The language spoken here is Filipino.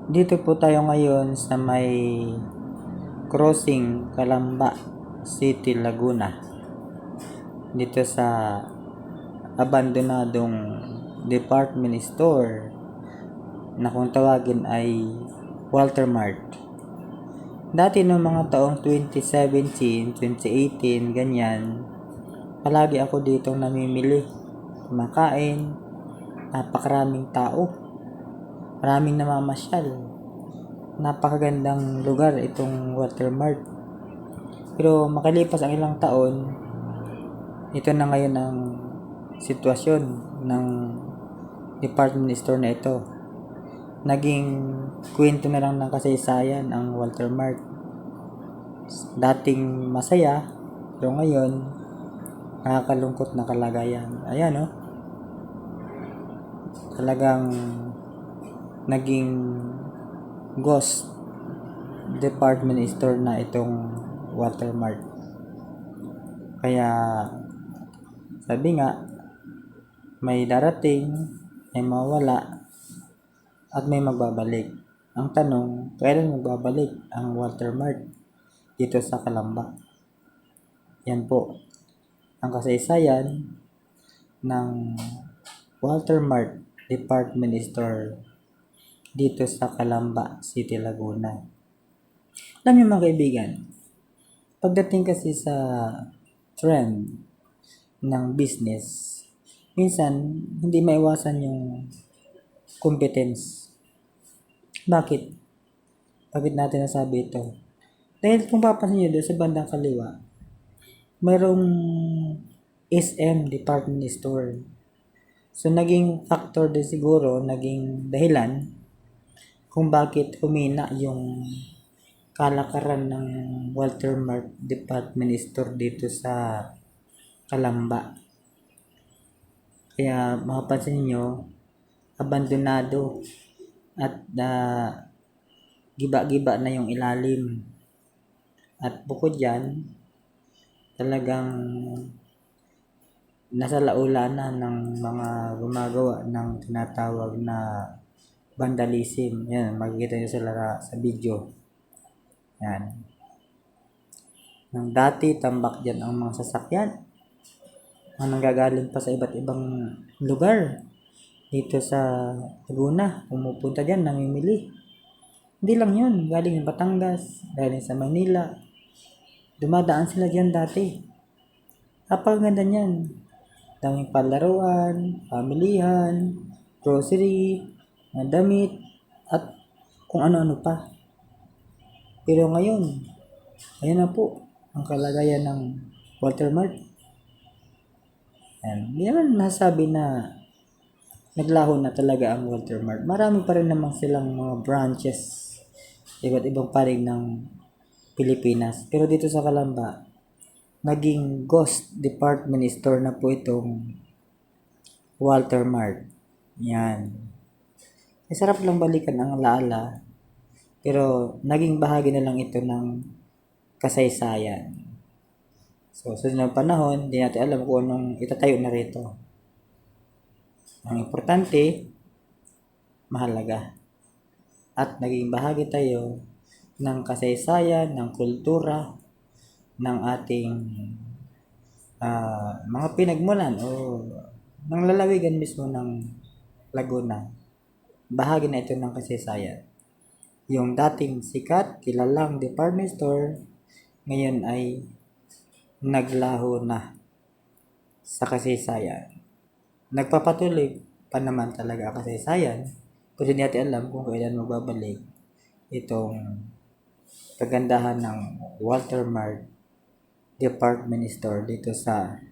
Dito po tayo ngayon sa may crossing Calamba City, Laguna. Dito sa abandonadong department store na kung tawagin ay Walter Mart. Dati noong mga taong 2017, 2018, ganyan, palagi ako dito namimili, kumakain, napakaraming tao. Maraming namamasyal. Napakagandang lugar itong Walter Mart. Pero makalipas ang ilang taon, ito na ngayon ang sitwasyon ng department store na ito. Naging kwento na lang ng kasaysayan ang Walter Mart. Dating masaya, pero ngayon nakakalungkot na kalagayan. Ayan talagang naging ghost department store na itong Walter Mart. Kaya sabi nga, may darating, may mawala, at may magbabalik. Ang tanong, kailan magbabalik ang Walter Mart dito sa Calamba? Yan po ang kasaysayan ng Walter Mart department store dito sa Calamba City, Laguna. Alam niyo mga kaibigan, pagdating kasi sa trend ng business, minsan hindi maiwasan yung competence. Bakit? Bakit natin nasabi ito? Dahil kung papansin nyo doon sa bandang kaliwa, mayroong SM department store. So naging factor din siguro, naging dahilan kung bakit humina yung kalakaran ng Walter Mart department store dito sa Calamba. Kaya mapapansin niyo, abandonado at giba-giba na yung ilalim. At bukod dyan, talagang nasa laulanan ng mga gumagawa ng tinatawag na vandalism. Yan, makikita nyo sila sa video. Yan. Nang dati, tambak dyan ang mga sasakyan. Ang nanggagaling pa sa iba't ibang lugar. Dito sa Laguna, pumupunta dyan, namimili. Hindi lang yun, galing sa Batangas, galing sa Manila. Dumadaan sila dyan dati. Napakaganda niyan. Daming palaruan, pamilihan, grocery, damit, at kung ano-ano pa. Pero ngayon, ayan na po ang kalagayan ng Walter Mart. Hindi naman masasabi na naglaho na talaga ang Walter Mart. Marami pa rin naman silang mga branches, iba't ibang panig ng Pilipinas. Pero dito sa Calamba, naging ghost department store na po itong Walter Mart. Yan. Sarap lang balikan ang alaala, pero naging bahagi na lang ito ng kasaysayan. So, sa sunod na panahon, hindi natin alam kung anong itatayo na rito. Ang importante, mahalaga. At naging bahagi tayo ng kasaysayan, ng kultura, ng ating mga pinagmulan o ng lalawigan mismo ng Laguna. Bahagi na ito ng kasaysayan. Yung dating sikat, kilalang department store, ngayon ay naglaho na sa kasaysayan. Nagpapatuloy pa naman talaga ang kasaysayan, pero hindi natin alam kung kailan magbabalik itong kagandahan ng Walter Mart department store dito sa